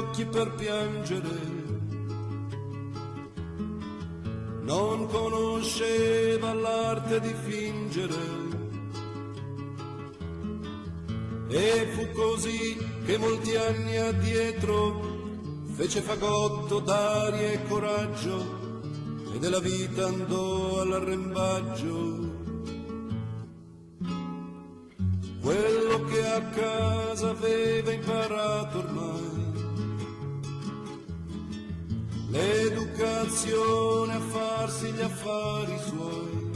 occhi per piangere, non conosceva l'arte di fingere, e fu così che molti anni addietro fece fagotto d'aria e coraggio e della vita andò all'arrembaggio. Quello che a casa aveva imparato ormai, l'educazione a farsi gli affari suoi,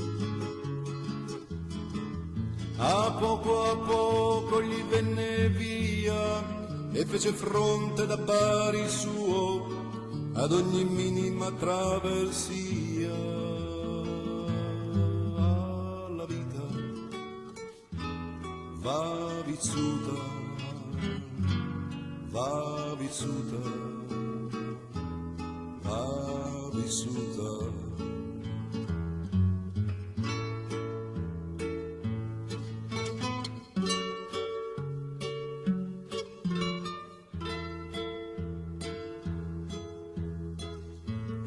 a poco gli venne via e fece fronte da pari suo ad ogni minima traversia. La vita va vissuta, va vissuta, va vissuta.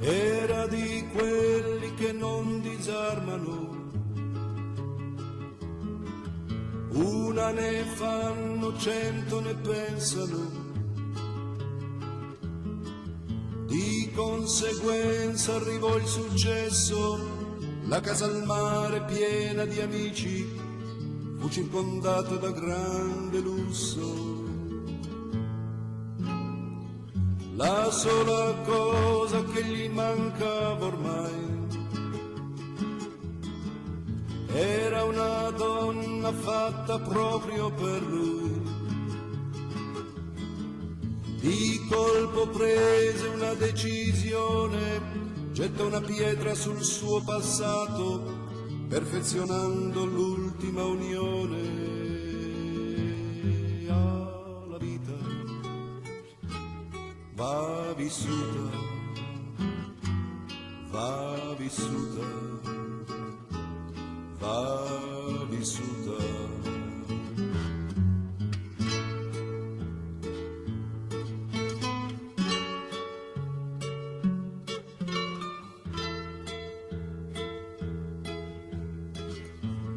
Era di quelli che non disarmano, una ne fanno, 100 ne pensano, di conseguenza arrivò il successo, la casa al mare piena di amici, fu circondato da grande lusso. La sola cosa che gli mancava ormai era una donna fatta proprio per lui. Di colpo prese una decisione, getta una pietra sul suo passato, perfezionando l'ultima unione. La vita va vissuta, va vissuta, va vissuta.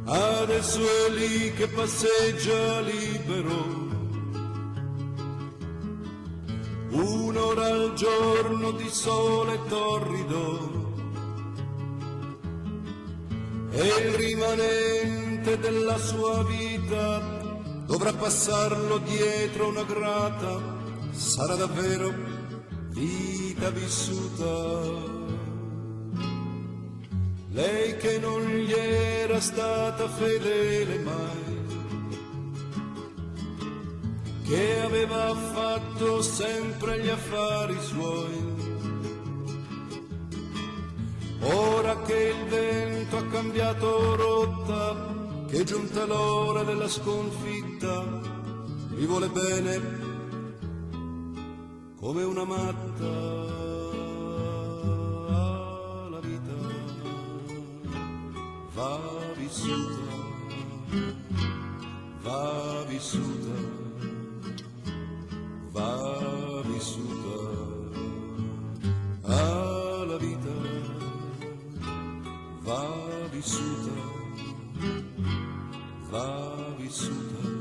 Adesso è lì che passeggia libero, un'ora al giorno di sole torrido, e il rimanente della sua vita dovrà passarlo dietro una grata, sarà davvero vita vissuta. Lei che non gli era stata fedele mai, che aveva fatto sempre gli affari suoi, ora che il vento ha cambiato rotta, che è giunta l'ora della sconfitta, gli vuole bene come una matta. La vita va vissuta, va vissuta, va vissuta. La vita va vissuta, va vissuta.